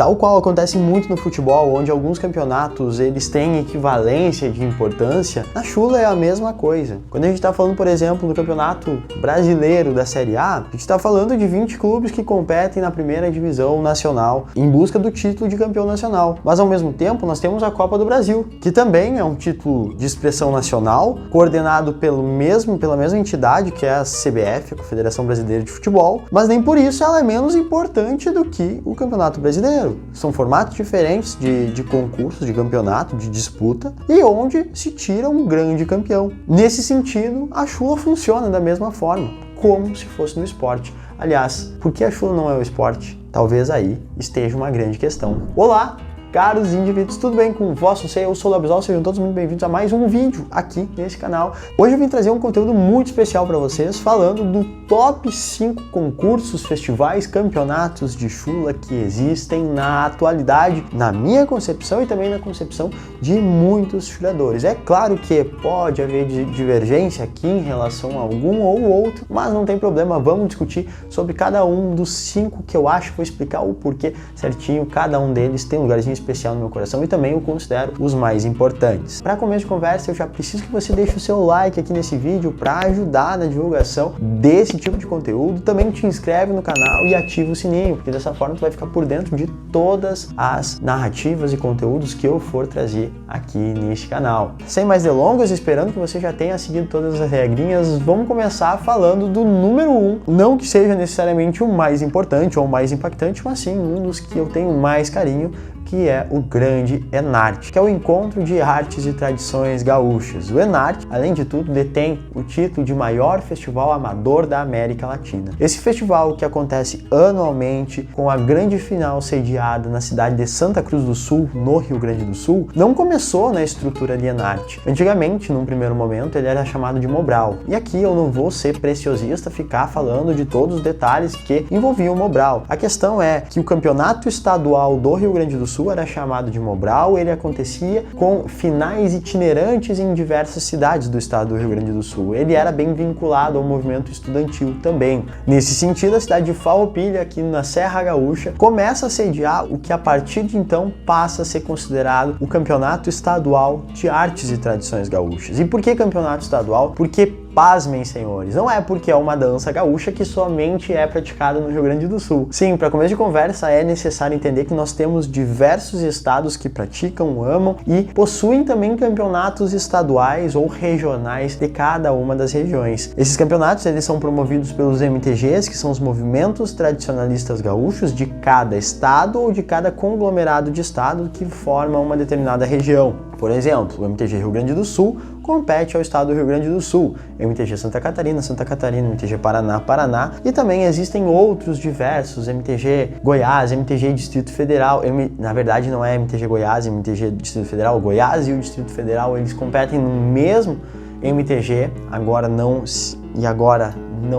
Tal qual acontece muito no futebol, onde alguns campeonatos eles têm equivalência de importância, na chula é a mesma coisa. Quando a gente está falando, por exemplo, do campeonato brasileiro da Série A, a gente está falando de 20 clubes que competem na primeira divisão nacional em busca do título de campeão nacional. Mas ao mesmo tempo nós temos a Copa do Brasil, que também é um título de expressão nacional, coordenado pela mesma entidade que é a CBF, a Confederação Brasileira de Futebol, mas nem por isso ela é menos importante do que o Campeonato Brasileiro. São formatos diferentes de concursos, de campeonato, de disputa, e onde se tira um grande campeão. Nesse sentido, a chula funciona da mesma forma, como se fosse no esporte. Aliás, por que a chula não é o esporte? Talvez aí esteja uma grande questão. Olá, caros indivíduos, tudo bem com vós? Eu sou o Labisol, sejam todos muito bem-vindos a mais um vídeo aqui nesse canal. Hoje eu vim trazer um conteúdo muito especial para vocês, falando do top 5 concursos, festivais, campeonatos de chula que existem na atualidade, na minha concepção e também na concepção de muitos chuladores. É claro que pode haver divergência aqui em relação a algum ou outro, mas não tem problema, vamos discutir sobre cada um dos 5 que eu acho, vou explicar o porquê certinho, cada um deles tem um lugarzinho especial no meu coração e também eu considero os mais importantes. Para começo de conversa, eu já preciso que você deixe o seu like aqui nesse vídeo para ajudar na divulgação desse tipo de conteúdo. Também te inscreve no canal e ativa o sininho, porque dessa forma tu vai ficar por dentro de todas as narrativas e conteúdos que eu for trazer aqui neste canal. Sem mais delongas, esperando que você já tenha seguido todas as regrinhas, vamos começar falando do número 1. Não que seja necessariamente o mais importante ou o mais impactante, mas sim um dos que eu tenho mais carinho, que é o Grande Enarte, que é o encontro de artes e tradições gaúchas. O Enarte, além de tudo, detém o título de maior festival amador da América Latina. Esse festival, que acontece anualmente, com a grande final sediada na cidade de Santa Cruz do Sul, no Rio Grande do Sul, não começou na estrutura de Enarte. Antigamente, num primeiro momento, ele era chamado de Mobral. E aqui eu não vou ser preciosista, ficar falando de todos os detalhes que envolviam o Mobral. A questão é que o campeonato estadual do Rio Grande do Sul era chamado de Mobral, ele acontecia com finais itinerantes em diversas cidades do estado do Rio Grande do Sul. Ele era bem vinculado ao movimento estudantil também. Nesse sentido, a cidade de Farroupilha, aqui na Serra Gaúcha, começa a sediar o que a partir de então passa a ser considerado o Campeonato Estadual de Artes e Tradições Gaúchas. E por que campeonato estadual? Porque pasmem, senhores, não é porque é uma dança gaúcha que somente é praticada no Rio Grande do Sul. Sim, para começo de conversa é necessário entender que nós temos diversos estados que praticam, amam e possuem também campeonatos estaduais ou regionais de cada uma das regiões. Esses campeonatos eles são promovidos pelos MTGs, que são os movimentos tradicionalistas gaúchos de cada estado ou de cada conglomerado de estado que forma uma determinada região. Por exemplo, o MTG Rio Grande do Sul compete ao estado do Rio Grande do Sul, MTG Santa Catarina, MTG Paraná, e também existem outros diversos, MTG Goiás, MTG Distrito Federal, na verdade não é MTG Goiás, MTG Distrito Federal, Goiás e o Distrito Federal, eles competem no mesmo MTG, agora não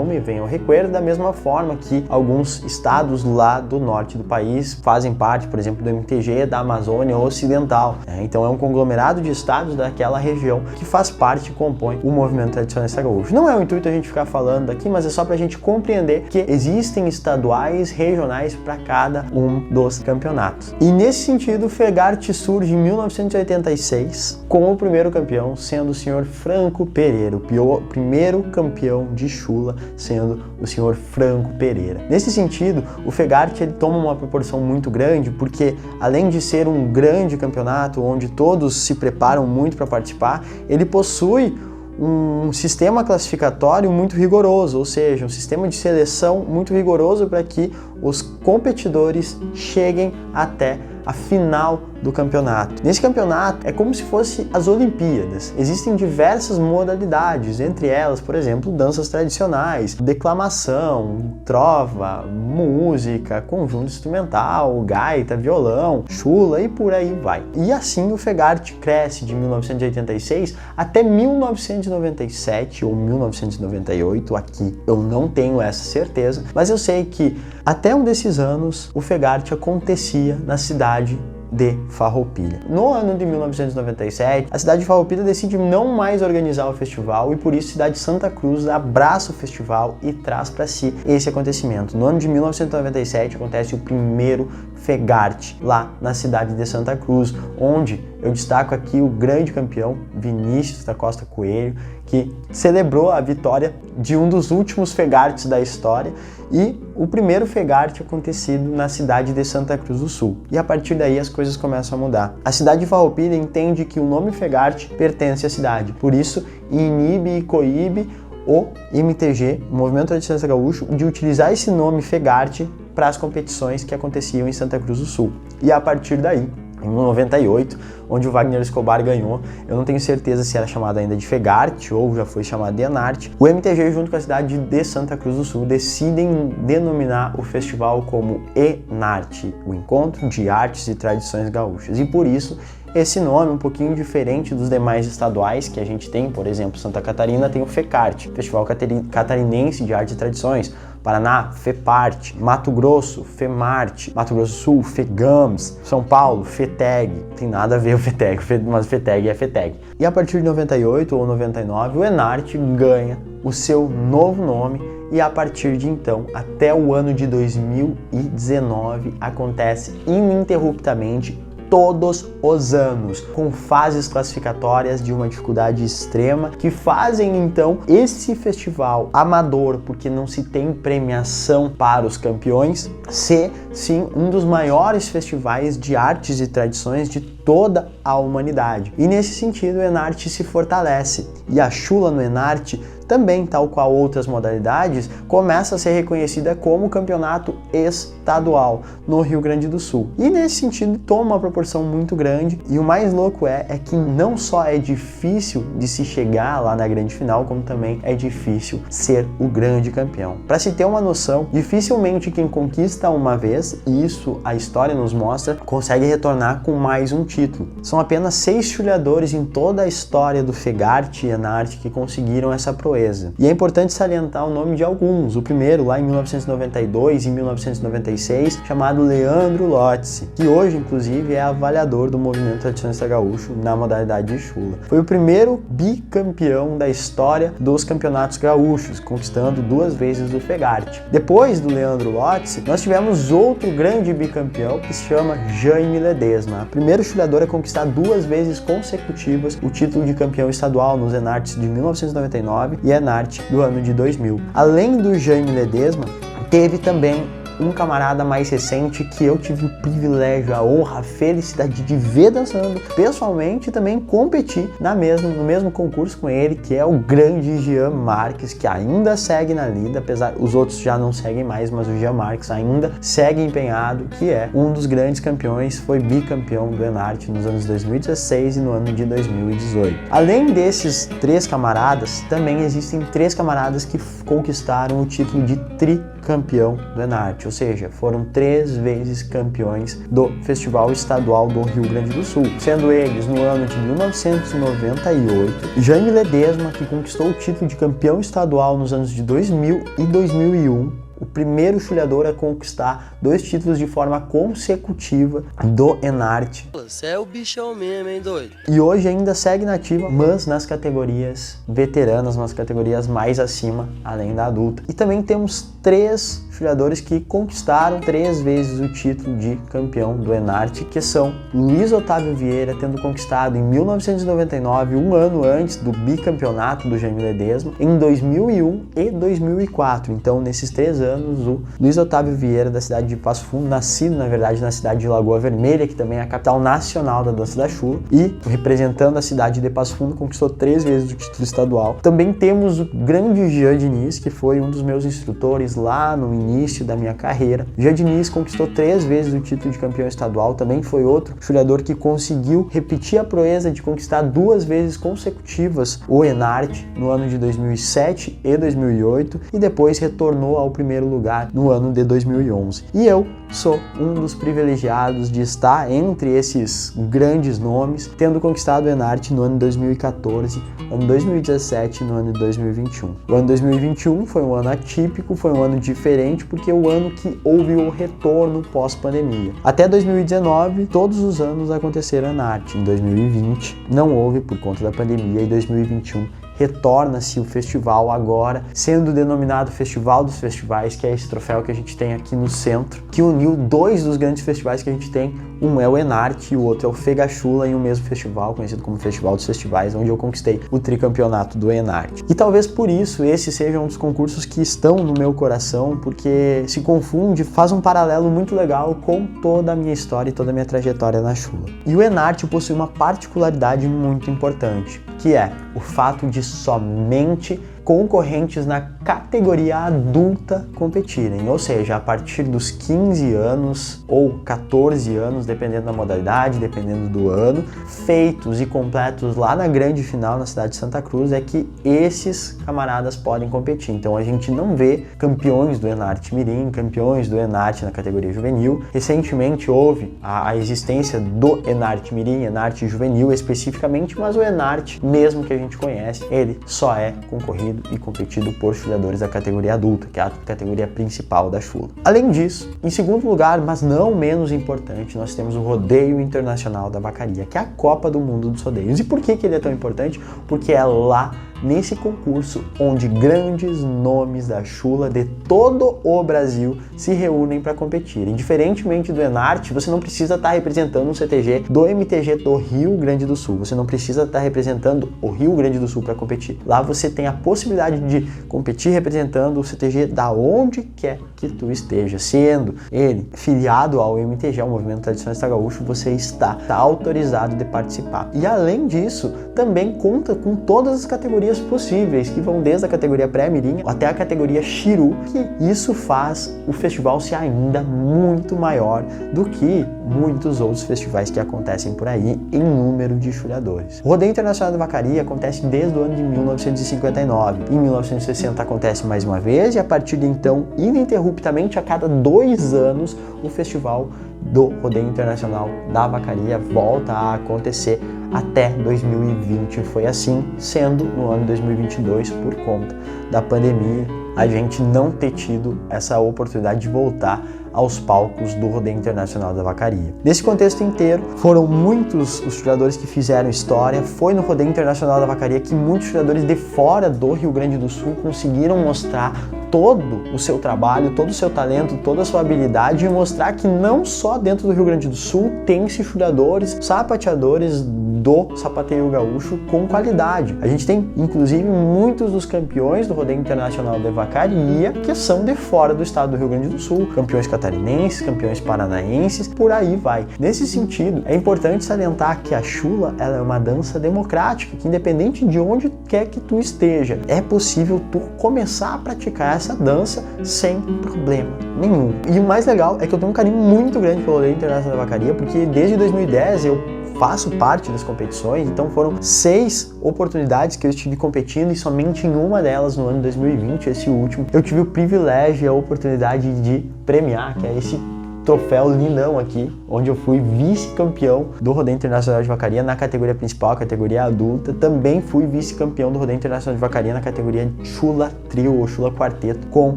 me vem ao recuerdo, da mesma forma que alguns estados lá do norte do país fazem parte, por exemplo, do MTG da Amazônia Ocidental. Então é um conglomerado de estados daquela região que faz parte e compõe o movimento tradicionalista gaúcho. Não é o intuito a gente ficar falando aqui, mas é só para a gente compreender que existem estaduais, regionais para cada um dos campeonatos. E nesse sentido, o Fegarte surge em 1986 com o primeiro campeão sendo o senhor Franco Pereira, o primeiro campeão de chula sendo o senhor Franco Pereira. Nesse sentido, o Fegarte ele toma uma proporção muito grande porque, além de ser um grande campeonato onde todos se preparam muito para participar, ele possui um sistema classificatório muito rigoroso, ou seja, um sistema de seleção muito rigoroso para que os competidores cheguem até a final do campeonato. Nesse campeonato é como se fosse as Olimpíadas. Existem diversas modalidades, entre elas, por exemplo, danças tradicionais, declamação, trova, música, conjunto instrumental, gaita, violão, chula e por aí vai. E assim o Fegarte cresce de 1986 até 1997 ou 1998, aqui eu não tenho essa certeza, mas eu sei que até um desses anos o Fegarte acontecia na cidade de Farroupilha. No ano de 1997, a cidade de Farroupilha decide não mais organizar o festival e por isso a cidade de Santa Cruz abraça o festival e traz para si esse acontecimento. No ano de 1997 acontece o primeiro Fegarte, lá na cidade de Santa Cruz, onde eu destaco aqui o grande campeão Vinícius da Costa Coelho, que celebrou a vitória de um dos últimos Fegartes da história e o primeiro Fegarte acontecido na cidade de Santa Cruz do Sul. E a partir daí as coisas começam a mudar. A cidade de Farroupilha entende que o nome Fegarte pertence à cidade, por isso inibe e coíbe o MTG, o Movimento Tradicionalista Gaúcho, de utilizar esse nome Fegarte para as competições que aconteciam em Santa Cruz do Sul. E a partir daí, em 98, onde o Wagner Escobar ganhou, eu não tenho certeza se era chamado ainda de Fegarte ou já foi chamado de Enarte, o MTG junto com a cidade de Santa Cruz do Sul decidem denominar o festival como Enarte, o Encontro de Artes e Tradições Gaúchas. E por isso, esse nome, um pouquinho diferente dos demais estaduais que a gente tem, por exemplo, Santa Catarina tem o FECARTE, Festival Catarinense de Artes e Tradições, Paraná, FEPARTE, Mato Grosso, FEMARTE, Mato Grosso do Sul, FEGAMS, São Paulo, FETEG, tem nada a ver o FETEG, mas FETEG é FETEG. E a partir de 98 ou 99, o Enarte ganha o seu novo nome e a partir de então, até o ano de 2019, acontece ininterruptamente todos os anos, com fases classificatórias de uma dificuldade extrema, que fazem então esse festival amador, porque não se tem premiação para os campeões, ser sim um dos maiores festivais de artes e tradições de toda a humanidade. E nesse sentido, o Enarte se fortalece. E a chula no Enarte também, tal qual outras modalidades, começa a ser reconhecida como campeonato estadual no Rio Grande do Sul. E nesse sentido toma uma proporção muito grande, e o mais louco é que não só é difícil de se chegar lá na grande final, como também é difícil ser o grande campeão. Para se ter uma noção, dificilmente quem conquista uma vez, e isso a história nos mostra, consegue retornar com mais um título. São apenas 6 chulhadores em toda a história do Fegarte e Enarte que conseguiram essa proeza. E é importante salientar o nome de alguns. O primeiro, lá em 1992 e 1996, chamado Leandro Lotzi, que hoje, inclusive, é avaliador do Movimento Tradicionalista Gaúcho na modalidade de chula. Foi o primeiro bicampeão da história dos campeonatos gaúchos, conquistando 2 vezes o Fegarte. Depois do Leandro Lotzi, nós tivemos outro grande bicampeão que se chama Jaime Ledesma, primeiro chulhador a conquistar 2 vezes consecutivas o título de campeão estadual nos Enartes de 1999 e Enarte do ano de 2000. Além do Jaime Ledesma, teve também um camarada mais recente que eu tive o privilégio, a honra, a felicidade de ver dançando pessoalmente e também competir no mesmo concurso com ele, que é o grande Jean Marques, que ainda segue na lida, apesar os outros já não seguem mais, mas o Jean Marques ainda segue empenhado, que é um dos grandes campeões, foi bicampeão do Enarte nos anos 2016 e no ano de 2018. Além desses 3 camaradas, também existem 3 camaradas que conquistaram o título de tricampeão do Enarte, ou seja, foram 3 vezes campeões do Festival Estadual do Rio Grande do Sul, sendo eles no ano de 1998, Jaime Ledesma, que conquistou o título de campeão estadual nos anos de 2000 e 2001, o primeiro chulhador a conquistar 2 títulos de forma consecutiva do Enarte. Você é o bichão mesmo, hein, doido? E hoje ainda segue nativa, mas nas categorias veteranas, nas categorias mais acima, além da adulta. E também temos 3 chulhadores que conquistaram 3 vezes o título de campeão do Enarte, que são Luiz Otávio Vieira, tendo conquistado em 1999, um ano antes do bicampeonato do Jaime Ledesma, em 2001 e 2004. Então, nesses 3 anos, o Luiz Otávio Vieira, da cidade de Passo Fundo, nascido, na verdade, na cidade de Lagoa Vermelha, que também é a capital nacional da dança da chula, e representando a cidade de Passo Fundo, conquistou 3 vezes o título estadual. Também temos o grande Jean Diniz, que foi um dos meus instrutores lá no início da minha carreira. Jean Diniz conquistou 3 vezes o título de campeão estadual, também foi outro chulhador que conseguiu repetir a proeza de conquistar 2 vezes consecutivas o Enarte no ano de 2007 e 2008 e depois retornou ao primeiro lugar no ano de 2011. E eu sou um dos privilegiados de estar entre esses grandes nomes, tendo conquistado o Enarte no ano de 2014, ano 2017 e no ano de 2021. O ano 2021 foi um ano atípico, foi um ano diferente, porque é o ano que houve o retorno pós-pandemia. Até 2019, todos os anos aconteceram Enarte. Em 2020, não houve por conta da pandemia, e 2021 retorna-se o festival agora, sendo denominado Festival dos Festivais, que é esse troféu que a gente tem aqui no centro, que uniu dois dos grandes festivais que a gente tem. Um é o Enarte e o outro é o Fegachula, em um mesmo festival, conhecido como Festival dos Festivais, onde eu conquistei o tricampeonato do Enarte. E talvez por isso esse seja um dos concursos que estão no meu coração, porque se confunde, faz um paralelo muito legal com toda a minha história e toda a minha trajetória na Chula. E o Enarte possui uma particularidade muito importante, que é o fato de somente concorrentes na categoria adulta competirem, ou seja, a partir dos 15 anos ou 14 anos, dependendo da modalidade, dependendo do ano, feitos e completos lá na grande final na cidade de Santa Cruz, é que esses camaradas podem competir. Então a gente não vê campeões do Enarte Mirim, campeões do Enarte na categoria juvenil. Recentemente houve a existência do Enarte Mirim, Enarte Juvenil especificamente, mas o Enarte, mesmo que a gente conhece, ele só é concorrido e competido por chuladores da categoria adulta, que é a categoria principal da chula. Além disso, em segundo lugar, mas não menos importante, nós temos o Rodeio Internacional da Vacaria, que é a Copa do Mundo dos Rodeios. E por que ele é tão importante? Porque é lá nesse concurso onde grandes nomes da chula de todo o Brasil se reúnem para competirem. Diferentemente do Enarte, você não precisa estar representando um CTG do MTG do Rio Grande do Sul, você não precisa estar representando o Rio Grande do Sul para competir. Lá você tem a possibilidade de competir representando o CTG da onde quer que tu esteja, sendo ele filiado ao MTG, ao Movimento Tradicionalista Gaúcho, você está autorizado de participar. E além disso, também conta com todas as categorias possíveis, que vão desde a categoria pré-mirim até a categoria Chiru, que isso faz o festival ser ainda muito maior do que muitos outros festivais que acontecem por aí em número de chulhadores. O Rodeio Internacional da Vacaria acontece desde o ano de 1959. Em 1960 acontece mais uma vez e a partir de então, ininterruptamente, a cada 2 anos, o festival do Rodeio Internacional da Vacaria volta a acontecer até 2020. Foi assim, sendo no ano 2022, por conta da pandemia, a gente não ter tido essa oportunidade de voltar aos palcos do Rodeio Internacional da Vacaria. Nesse contexto inteiro, foram muitos os chuladores que fizeram história. Foi no Rodeio Internacional da Vacaria que muitos chuladores de fora do Rio Grande do Sul conseguiram mostrar todo o seu trabalho, todo o seu talento, toda a sua habilidade e mostrar que não só dentro do Rio Grande do Sul tem-se chuladores, sapateadores do sapateio gaúcho com qualidade. A gente tem, inclusive, muitos dos campeões do Rodeio Internacional da Vacaria que são de fora do estado do Rio Grande do Sul, campeões catarinenses, campeões paranaenses, por aí vai. Nesse sentido, é importante salientar que a chula, ela é uma dança democrática, que independente de onde quer que tu esteja, é possível tu começar a praticar essa dança sem problema nenhum. E o mais legal é que eu tenho um carinho muito grande pelo Rodeio Internacional da Vacaria, porque desde 2010 eu faço parte das competições, então foram 6 oportunidades que eu estive competindo e somente em uma delas no ano 2020, esse último, eu tive o privilégio e a oportunidade de premiar, que é esse troféu lindão aqui, onde eu fui vice-campeão do Rodeio Internacional de Vacaria na categoria principal, a categoria adulta. Também fui vice-campeão do Rodeio Internacional de Vacaria na categoria Chula Trio ou Chula Quarteto, com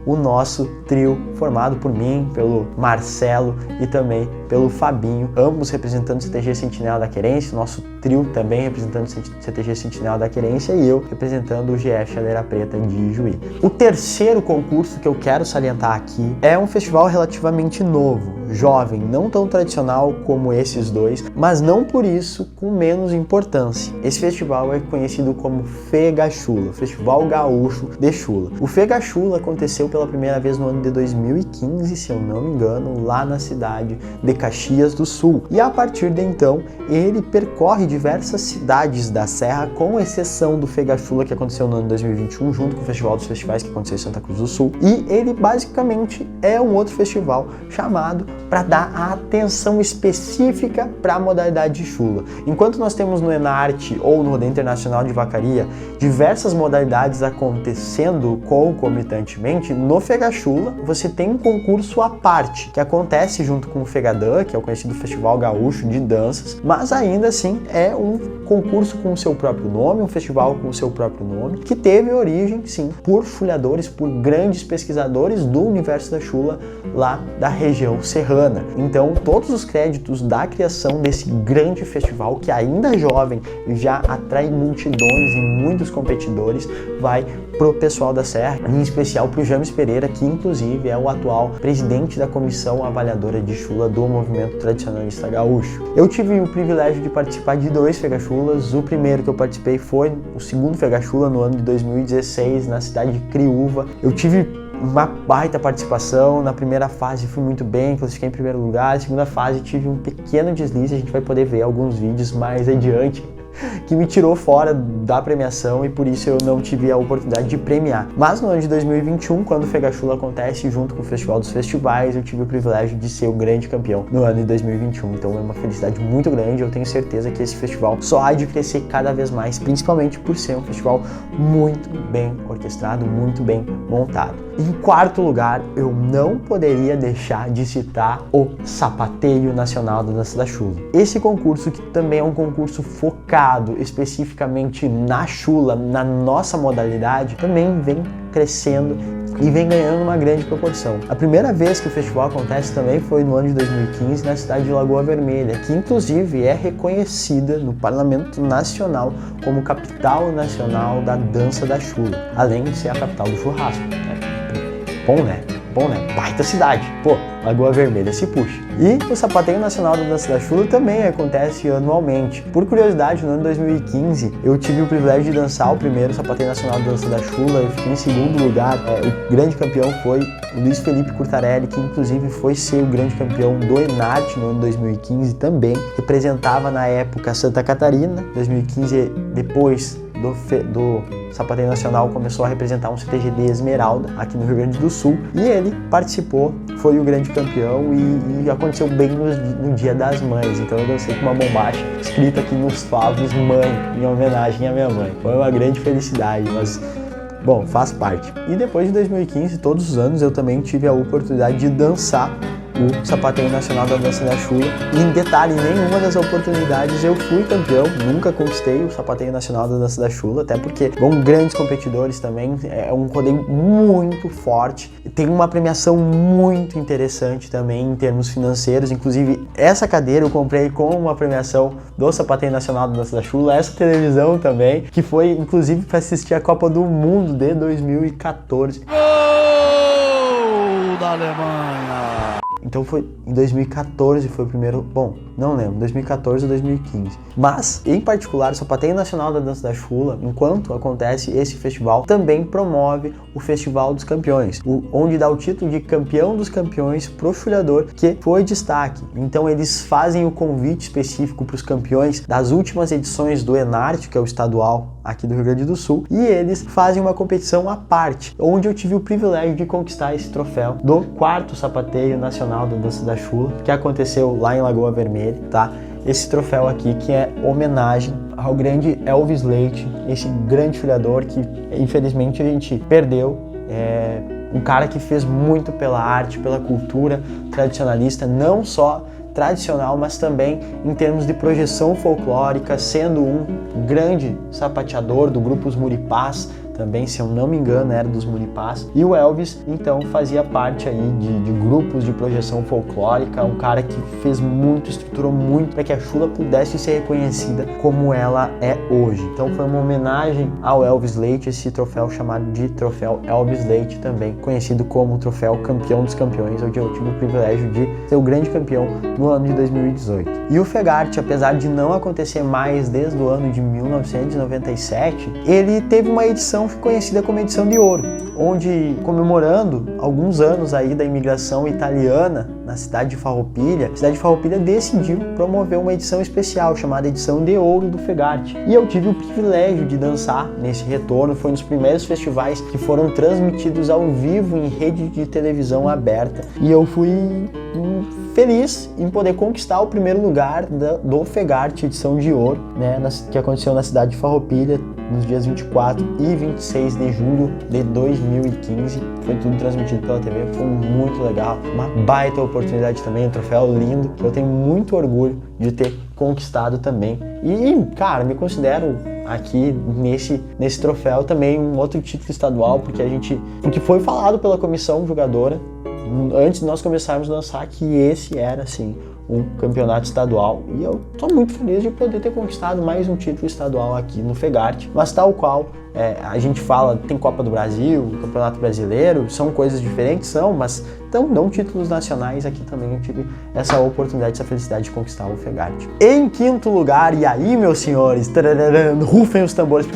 o nosso trio formado por mim, pelo Marcelo e também pelo Fabinho, ambos representando o CTG Sentinela da Querência, nosso trio também representando o CTG Sentinela da Querência e eu representando o GF Chaleira Preta de Juí. O terceiro concurso que eu quero salientar aqui é um festival relativamente novo, jovem, não tão tradicional como esses dois, mas não por isso com menos importância. Esse festival é conhecido como Fegachula, Festival Gaúcho de Chula. O Fegachula aconteceu pela primeira vez no ano de 2015, se eu não me engano, lá na cidade de Caxias do Sul. E a partir de então, ele percorre diversas cidades da Serra, com exceção do Fegachula, que aconteceu no ano 2021, junto com o Festival dos Festivais, que aconteceu em Santa Cruz do Sul. E ele basicamente é um outro festival chamado para dar a atenção específica para a modalidade de chula. Enquanto nós temos no Enarte ou no Rodeio Internacional de Vacaria diversas modalidades acontecendo concomitantemente, no Fegachula você tem um concurso à parte, que acontece junto com o Fegadã, que é o conhecido Festival Gaúcho de Danças, mas ainda assim é um concurso com o seu próprio nome, um festival com o seu próprio nome, que teve origem, sim, por chulhadores, por grandes pesquisadores do universo da chula lá da região serrana. Então, todos os créditos da criação desse grande festival, que ainda é jovem e já atrai multidões e muitos competidores, vai pro pessoal da Serra, em especial pro James Pereira, que inclusive é o atual presidente da comissão avaliadora de chula do movimento tradicionalista gaúcho. Eu tive o privilégio de participar de 2 Fegachulas. O primeiro que eu participei foi o segundo Fegachula no ano de 2016, na cidade de Criúva. Eu tive uma baita participação. Na primeira fase fui muito bem, classifiquei em primeiro lugar. Na segunda fase tive um pequeno deslize, a gente vai poder ver alguns vídeos mais adiante, que me tirou fora da premiação e por isso eu não tive a oportunidade de premiar. Mas no ano de 2021, quando o Fegachula acontece junto com o Festival dos Festivais, eu tive o privilégio de ser o grande campeão no ano de 2021. Então é uma felicidade muito grande. Eu tenho certeza que esse festival só há de crescer cada vez mais, principalmente por ser um festival muito bem orquestrado, muito bem montado. Em quarto lugar, eu não poderia deixar de citar o Sapateio Nacional da Dança da Chula. Esse concurso, que também é um concurso focado especificamente na chula, na nossa modalidade, também vem crescendo e vem ganhando uma grande proporção. A primeira vez que o festival acontece também foi no ano de 2015, na cidade de Lagoa Vermelha, que inclusive é reconhecida no Parlamento Nacional como capital nacional da dança da chula, além de ser a capital do churrasco. Bom, né? Baita cidade. Pô, Lagoa Vermelha se puxa. E o Sapateio Nacional da Dança da Chula também acontece anualmente. Por curiosidade, no ano de 2015, eu tive o privilégio de dançar o primeiro Sapateio Nacional da Dança da Chula. Eu fiquei em segundo lugar. O grande campeão foi o Luiz Felipe Curtarelli, que inclusive foi ser o grande campeão do Enarte no ano de 2015 também. Representava na época Santa Catarina. 2015, depois do Sapateio Nacional, começou a representar um CTGD Esmeralda aqui no Rio Grande do Sul, e ele participou, foi o grande campeão e aconteceu bem no Dia das Mães. Então eu dancei com uma bombacha escrita aqui nos favos "Mãe", em homenagem à minha mãe. Foi uma grande felicidade, mas bom, faz parte. E depois de 2015, todos os anos eu também tive a oportunidade de dançar o Sapateio Nacional da Dança da Chula. E em detalhe, em nenhuma das oportunidades eu fui campeão, nunca conquistei o Sapateio Nacional da Dança da Chula, até porque vão grandes competidores também, é um rodeio muito forte, tem uma premiação muito interessante também em termos financeiros. Inclusive essa cadeira eu comprei com uma premiação do Sapateio Nacional da Dança da Chula, essa televisão também, que foi inclusive para assistir a Copa do Mundo de 2014. Gol da Alemanha! Então foi em 2014, foi o primeiro, bom, não lembro, 2014 ou 2015. Mas, em particular, o Sapateio Nacional da Dança da Chula, enquanto acontece esse festival, também promove o Festival dos Campeões, onde dá o título de campeão dos campeões pro chulhador, que foi destaque. Então eles fazem o convite específico para os campeões das últimas edições do Enarte, que é o estadual aqui do Rio Grande do Sul, e eles fazem uma competição à parte, onde eu tive o privilégio de conquistar esse troféu do 4º Sapateio Nacional da Dança da Chula, que aconteceu lá em Lagoa Vermelha, tá? Esse troféu aqui que é homenagem ao grande Elvis Leite, esse grande chulhador que infelizmente a gente perdeu. Um cara que fez muito pela arte, pela cultura tradicionalista, não só tradicional, mas também em termos de projeção folclórica, sendo um grande sapateador do grupo Os Muripás, também, se eu não me engano, era dos Muripás. E o Elvis, então, fazia parte aí de grupos de projeção folclórica, um cara que fez muito, estruturou muito para que a chula pudesse ser reconhecida como ela é hoje. Então foi uma homenagem ao Elvis Leite, esse troféu chamado de Troféu Elvis Leite, também conhecido como o Troféu Campeão dos Campeões, onde eu tive o privilégio de ser o grande campeão no ano de 2018. E o Fegarte, apesar de não acontecer mais desde o ano de 1997, ele teve uma edição conhecida como edição de ouro, onde, comemorando alguns anos aí da imigração italiana na cidade de Farroupilha, a cidade de Farroupilha decidiu promover uma edição especial chamada Edição de Ouro do Fegarte. E eu tive o privilégio de dançar nesse retorno, foi um dos primeiros festivais que foram transmitidos ao vivo em rede de televisão aberta, e eu fui feliz em poder conquistar o primeiro lugar do Fegarte Edição de Ouro, né, que aconteceu na cidade de Farroupilha. nos dias 24 e 26 de julho de 2015. Foi tudo transmitido pela TV, foi muito legal, uma baita oportunidade também, um troféu lindo, que eu tenho muito orgulho de ter conquistado também. E, cara, me considero aqui nesse troféu também um outro título estadual, porque foi falado pela comissão jogadora antes de nós começarmos a lançar que esse era, assim, um campeonato estadual, e eu tô muito feliz de poder ter conquistado mais um título estadual aqui no Fegart, mas tal qual a gente fala, tem Copa do Brasil, Campeonato Brasileiro, são coisas diferentes, mas então não títulos nacionais. Aqui também eu tive essa oportunidade, essa felicidade de conquistar o Fegart. Em quinto lugar, e aí, meus senhores, rufem os tambores,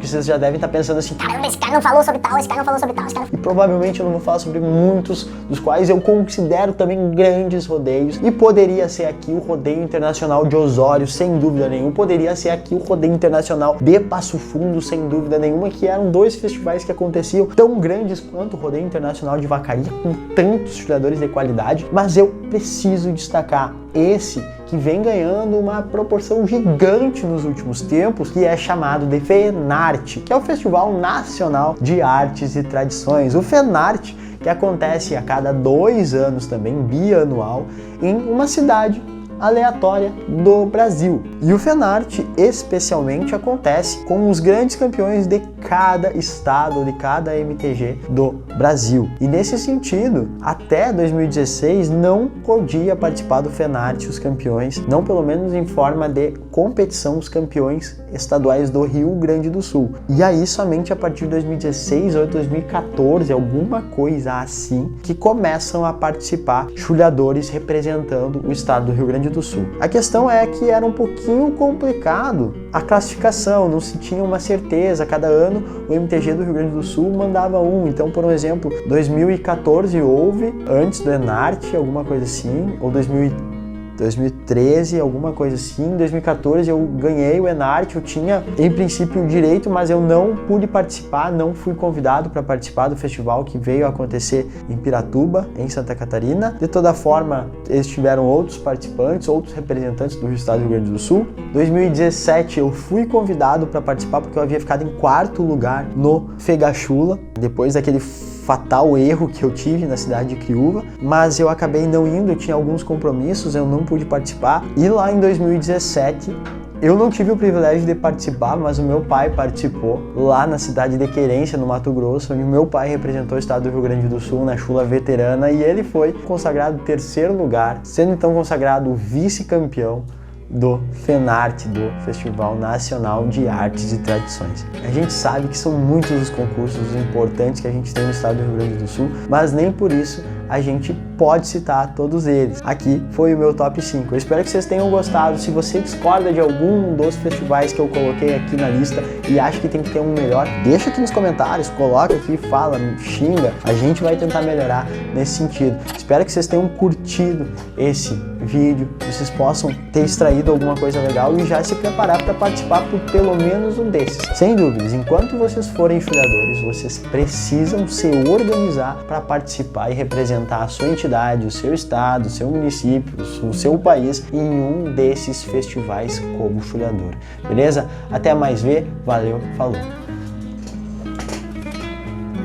vocês já devem estar pensando assim, caramba, esse cara não falou sobre tal, esse cara não falou sobre tal, esse cara... E provavelmente eu não vou falar sobre muitos dos quais eu considero também grandes rodeios, e poderia ser aqui o Rodeio Internacional de Osório, sem dúvida nenhuma, poderia ser aqui o Rodeio Internacional de Passo Fundo, sem dúvida nenhuma, que eram dois festivais que aconteciam tão grandes quanto o Rodeio Internacional de Vacaria, com tantos jogadores de qualidade, mas eu preciso destacar esse que vem ganhando uma proporção gigante nos últimos tempos, que é chamado de FENARTE, que é o Festival Nacional de Artes e Tradições. O FENARTE, que acontece a cada 2 anos também, bianual, em uma cidade aleatória do Brasil. E o FENARTE especialmente acontece com os grandes campeões de cada estado, de cada MTG do Brasil. E nesse sentido, até 2016 não podia participar do FENARTE os campeões, não pelo menos em forma de competição, os campeões estaduais do Rio Grande do Sul. E aí somente a partir de 2016 ou 2014, alguma coisa assim, que começam a participar chulhadores representando o estado do Rio Grande do Sul. A questão é que era um pouquinho complicado a classificação, não se tinha uma certeza. Cada ano o MTG do Rio Grande do Sul mandava um. Então, por exemplo, 2014 houve, antes do Enarte, alguma coisa assim, ou 2013, alguma coisa assim. Em 2014 eu ganhei o Enarte, eu tinha em princípio o direito, mas eu não pude participar, não fui convidado para participar do festival que veio a acontecer em Piratuba, em Santa Catarina. De toda forma, eles tiveram outros participantes, outros representantes do estado do Rio Grande do Sul. Em 2017 eu fui convidado para participar porque eu havia ficado em 4º lugar no Fegachula, depois daquele fatal erro que eu tive na cidade de Criúva, mas eu acabei não indo, eu tinha alguns compromissos, eu não pude participar. E lá em 2017 eu não tive o privilégio de participar, mas o meu pai participou lá na cidade de Querência, no Mato Grosso, onde o meu pai representou o estado do Rio Grande do Sul na chula veterana, e ele foi consagrado 3º lugar, sendo então consagrado vice-campeão do FENARTE, do Festival Nacional de Artes e Tradições. A gente sabe que são muitos os concursos importantes que a gente tem no estado do Rio Grande do Sul, mas nem por isso a gente pode citar todos eles. Aqui foi o meu top 5. Eu espero que vocês tenham gostado. Se você discorda de algum dos festivais que eu coloquei aqui na lista e acha que tem que ter um melhor, deixa aqui nos comentários, coloca aqui, fala, xinga. A gente vai tentar melhorar nesse sentido. Espero que vocês tenham curtido esse vídeo, que vocês possam ter extraído alguma coisa legal e já se preparar para participar por pelo menos um desses. Sem dúvidas, enquanto vocês forem chulhadores, vocês precisam se organizar para participar e representar a sua entidade, o seu estado, o seu município, o seu país em um desses festivais como chulhador. Beleza? Até mais ver, valeu, falou!